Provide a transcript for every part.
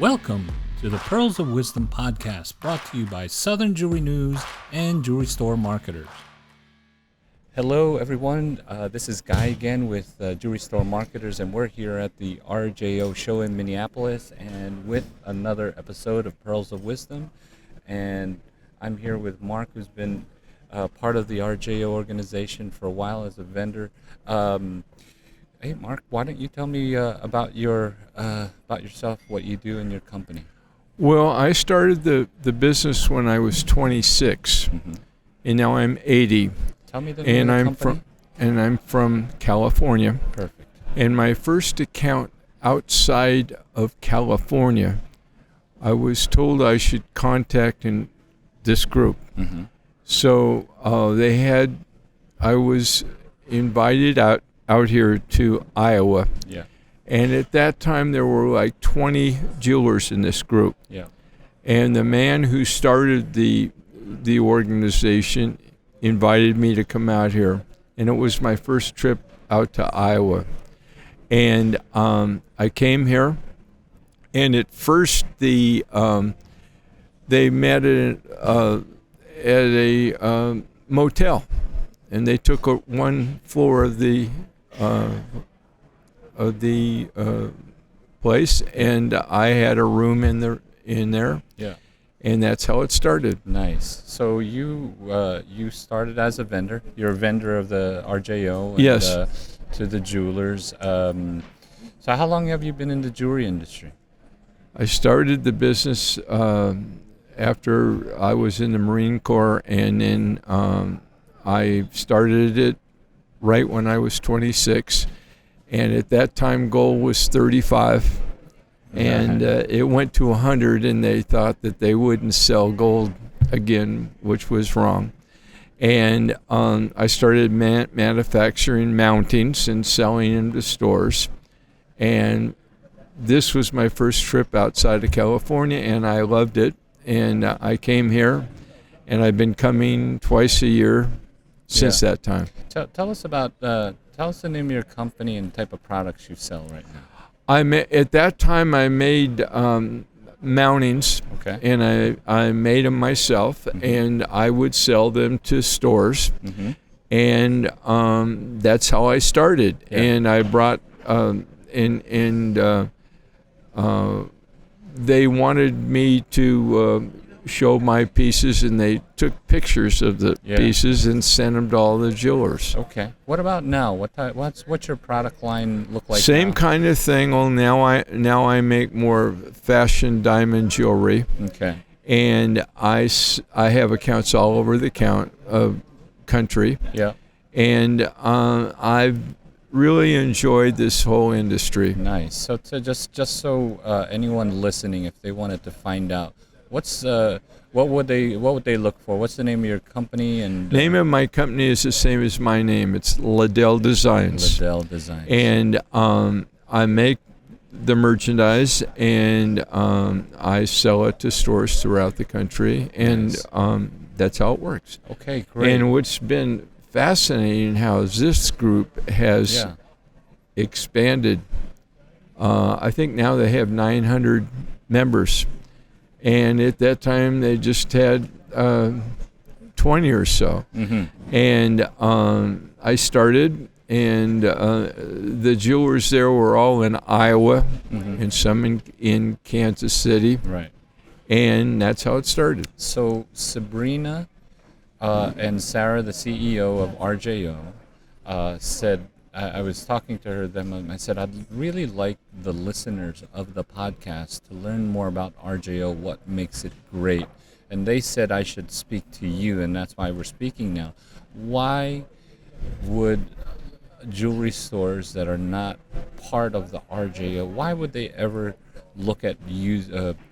Welcome to the Pearls of Wisdom podcast, brought to you by Southern Jewelry News and Jewelry Store Marketers. Hello, everyone. This is Guy again with Jewelry Store Marketers, and we're here at the RJO show in Minneapolis, and with another episode of Pearls of Wisdom. And I'm here with Mark, who's been part of the RJO organization for a while as a vendor. Hey, Mark, why don't you tell me about yourself, what you do in your company? Well, I started the business when I was 26, and now I'm 80. Tell me the name of the company. I'm from California. Perfect. And my first account outside of California, I was told I should contact this group. Mm-hmm. So I was invited out here to Iowa. Yeah. And at that time, there were like 20 jewelers in this group. Yeah. And the man who started the organization invited me to come out here. And it was my first trip out to Iowa. And I came here. And at first, they met at a motel. And they took one floor of the place, and I had a room in there. Yeah. And that's how it started. Nice. So you started as a vendor. You're a vendor of the RJO. And, Yes. To the jewelers. So how long have you been in the jewelry industry? I started the business after I was in the Marine Corps, and then I started it right when I was 26, and at that time gold was 35, and it went to 100, and they thought that they wouldn't sell gold again, which was wrong. And I started manufacturing mountings and selling them to stores, and this was my first trip outside of California, and I loved it, and I came here, and I've been coming twice a year since that time. Tell us the name of your company and type of products you sell right now. At that time, I made mountings, Okay. and I made them myself, and I would sell them to stores, and that's how I started. Yeah. And I brought they wanted me to show my pieces, and they took pictures of the pieces and sent them to all the jewelers. Okay. What about now? What's your product line look like? Same now? kind of thing. Only now I make more fashion diamond jewelry. Okay. And I have accounts all over the country. Yeah. And I've really enjoyed this whole industry. Nice. So just so anyone listening, if they wanted to find out, what would they look for? What's the name of your company? And name of my company is the same as my name. It's Leddel Designs. Leddel Designs. And I make the merchandise, and I sell it to stores throughout the country, and Nice. That's how it works. Okay, great. And what's been fascinating how this group has expanded. I think now they have 900 members. And at that time, they just had 20 or so. Mm-hmm. And I started, and the jewelers there were all in Iowa, and some in Kansas City. Right. And that's how it started. So Sabrina and Sarah, the CEO of RJO, said, I was talking to her then, I said, I'd really like the listeners of the podcast to learn more about RJO, what makes it great. And they said I should speak to you, and that's why we're speaking now. Why would jewelry stores that are not part of the RJO, why would they ever look at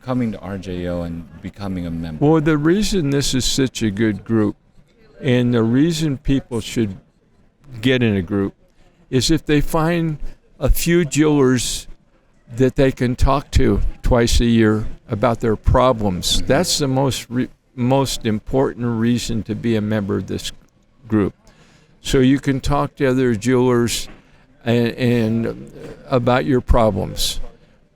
coming to RJO and becoming a member? Well, the reason this is such a good group, and the reason people should get in a group, is if they find a few jewelers that they can talk to twice a year about their problems. That's the most important reason to be a member of this group. So you can talk to other jewelers and about your problems.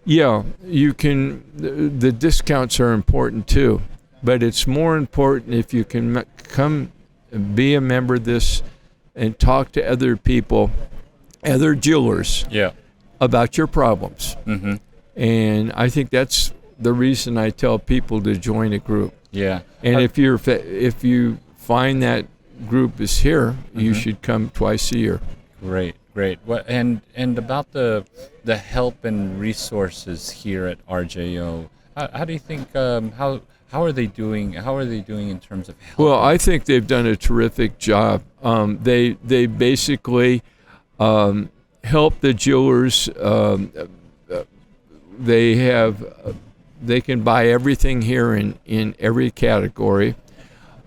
Yeah, you can. The discounts are important too, but it's more important if you can come be a member of this and talk to other people, other jewelers, Yeah. about your problems. Mm-hmm. And I think that's the reason I tell people to join a group. Yeah. And if you find that group is here, you Mm-hmm. should come twice a year. Great. What and about the help and resources here at RJO? How do you think how are they doing? How are they doing in terms of help? Well, I think they've done a terrific job. They basically help the jewelers. They can buy everything here in every category.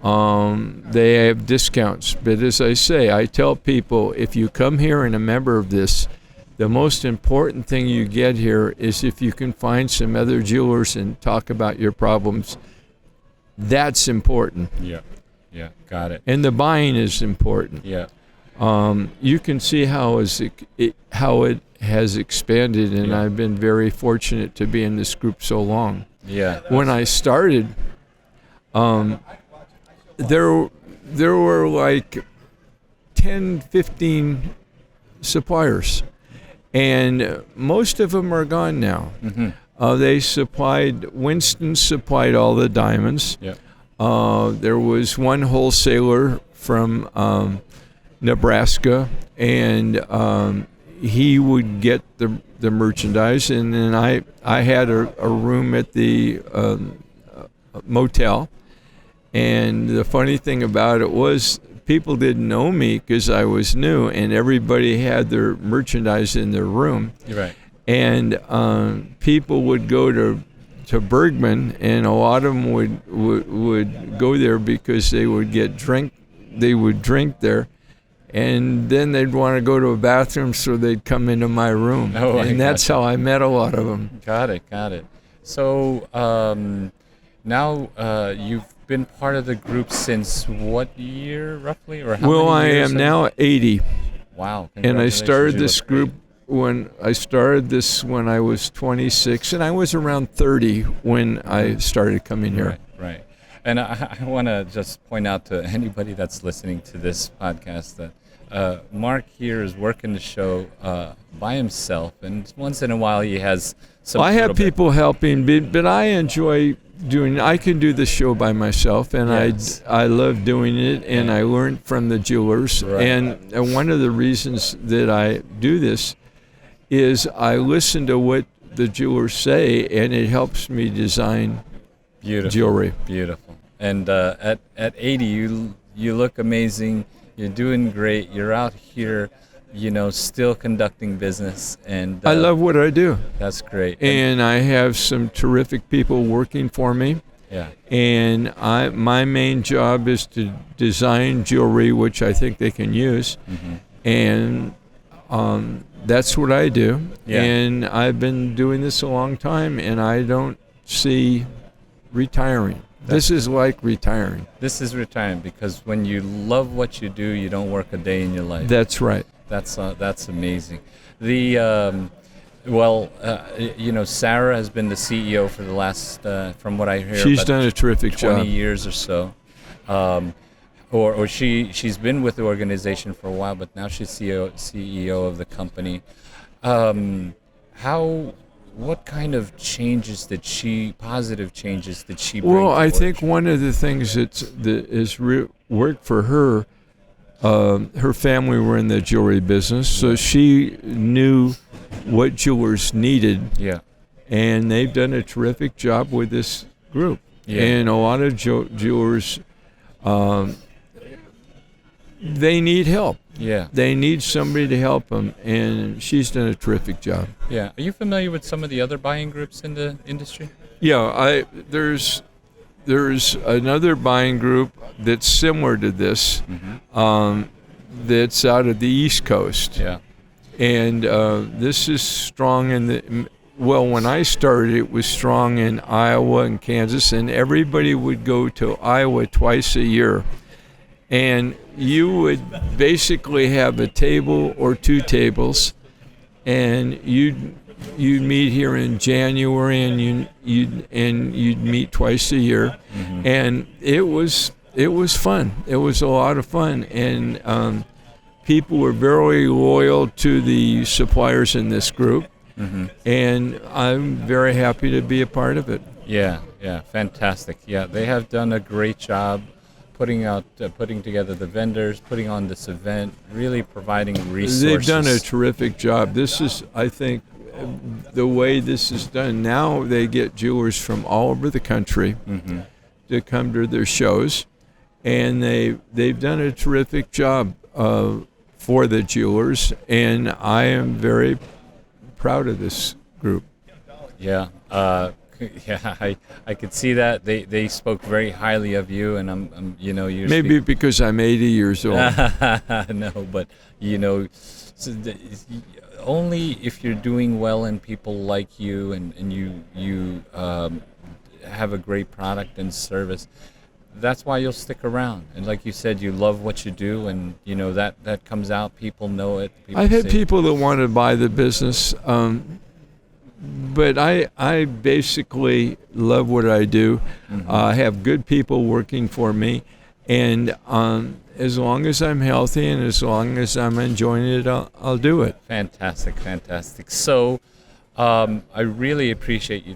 They have discounts, but as I say, I tell people, if you come here and a member of this, the most important thing you get here is if you can find some other jewelers and talk about your problems. That's important. Yeah. Got it. And the buying is important. Yeah. You can see how it has expanded, and Yeah. I've been very fortunate to be in this group so long. Yeah. When I started, there were like 10, 15 suppliers, and most of them are gone now. Mm-hmm. Winston supplied all the diamonds. Yeah. There was one wholesaler from Nebraska, and he would get the merchandise, and then I had a room at the motel. And the funny thing about it was people didn't know me because I was new, and everybody had their merchandise in their room. You're right. And people would go to Bergman, and a lot of them would go there because they would drink there, and then they'd want to go to a bathroom, so they'd come into my room. Oh, and that's how I met a lot of them. Got it. So now you've been part of the group since what year roughly, or how Well, many I years am now 80. Wow. And I started Congratulations, this you look group when I was 26, and I was around 30 when I started coming here. Right. And I want to just point out to anybody that's listening to this podcast that Mark here is working the show by himself, and once in a while he has some. I have people helping, but I enjoy I can do the show by myself, and Yes. I love doing it, and I learned from the jewelers. Right. And one of the reasons that I do this is I listen to what the jewelers say, and it helps me design jewelry. Beautiful. And at 80, you look amazing. You're doing great. You're out here, still conducting business, and I love what I do. That's great. And I have some terrific people working for me. Yeah. And my main job is to design jewelry, which I think they can use. Mm-hmm. And that's what I do. Yeah. And I've been doing this a long time, and I don't see retiring. This is like retiring. This is retirement, because when you love what you do, you don't work a day in your life. That's right. That's amazing. The Sarah has been the CEO for the last, from what I hear, She's about done a terrific 20 job. years or so. Or she's been with the organization for a while, but now she's CEO of the company. What kind of positive changes did she bring? Well, I towards think you? one of the things that is worked for her, her family were in the jewelry business, so she knew what jewelers needed, Yeah. and they've done a terrific job with this group. Yeah. And a lot of jewelers, they need help. Yeah. They need somebody to help them, and she's done a terrific job. Yeah. Are you familiar with some of the other buying groups in the industry? Yeah, there's another buying group that's similar to this, that's out of the East Coast. Yeah. And this is strong when I started, it was strong in Iowa and Kansas, and everybody would go to Iowa twice a year. And you would basically have a table or two tables, and you'd you'd meet here in January, and you'd meet twice a year, and it was fun. It was a lot of fun, and people were very loyal to the suppliers in this group, and I'm very happy to be a part of it. Yeah, fantastic. Yeah, they have done a great job putting together the vendors, putting on this event, really providing resources. They've done a terrific job. This is, I think, the way this is done. Now they get jewelers from all over the country to come to their shows, and they've done a terrific job for the jewelers, and I am very proud of this group. Yeah. I could see that they spoke very highly of you, and I'm you're maybe because I'm 80 years old. No, but only if you're doing well and people like you, and you have a great product and service, that's why you'll stick around. And like you said, you love what you do, and that comes out. People know it. I've had people that want to buy the business. But I basically love what I do. I have good people working for me, and as long as I'm healthy and as long as I'm enjoying it, I'll do it. Fantastic. So I really appreciate you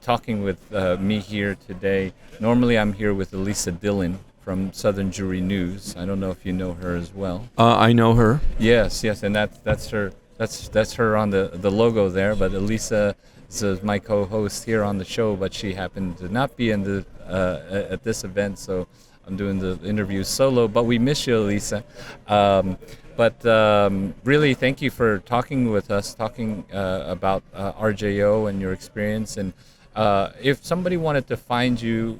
talking with me here today. Normally I'm here with Elisa Dillon from Southern Jewelry News. I don't know if you know her as well. I know her. Yes, and that's her. That's her on the logo there. But Elisa is my co-host here on the show, but she happened to not be in the at this event, so I'm doing the interview solo. But we miss you, Elisa. Really, thank you for talking with us, talking about RJO and your experience. And if somebody wanted to find you,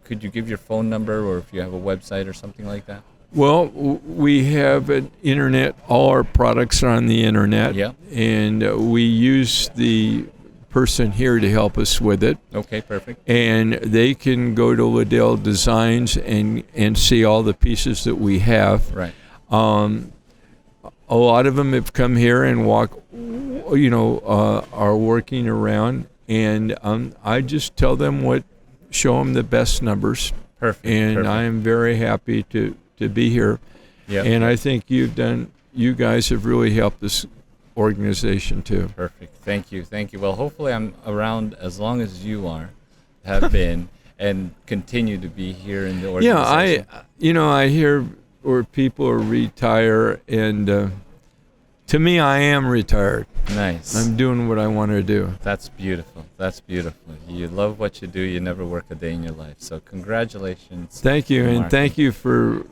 could you give your phone number, or if you have a website or something like that? Well, we have an internet. All our products are on the internet. Yeah. And we use the person here to help us with it. Okay, perfect. And they can go to Leddel Designs and see all the pieces that we have. Right. A lot of them have come here and are working around. And I just tell them show them the best numbers. Perfect. And I am very happy to be here. Yep. And I think you guys have really helped this organization too. Perfect. Thank you. Well, hopefully I'm around as long as you have been, and continue to be here in the organization. Yeah, I hear where people retire, and to me, I am retired. Nice. I'm doing what I want to do. That's beautiful. You love what you do. You never work a day in your life. So congratulations. Thank you, and thank you for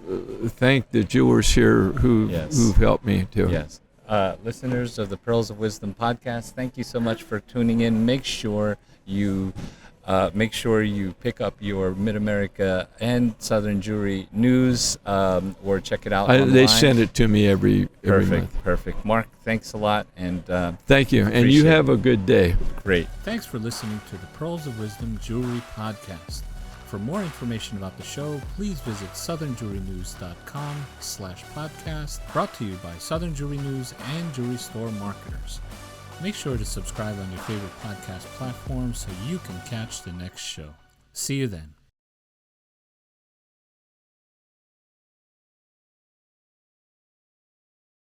thank the jewelers here who've helped me too. Yes. Listeners of the Pearls of Wisdom podcast, thank you so much for tuning in. Make sure you pick up your Mid-America and Southern Jewelry News, or check it out online. They send it to me every month. Perfect. Mark, thanks a lot, and thank you, and you have a good day. Great. Thanks for listening to the Pearls of Wisdom Jewelry Podcast. For more information about the show, please visit southernjewelrynews.com/podcast, brought to you by Southern Jewelry News and Jewelry Store Marketers. Make sure to subscribe on your favorite podcast platform so you can catch the next show. See you then.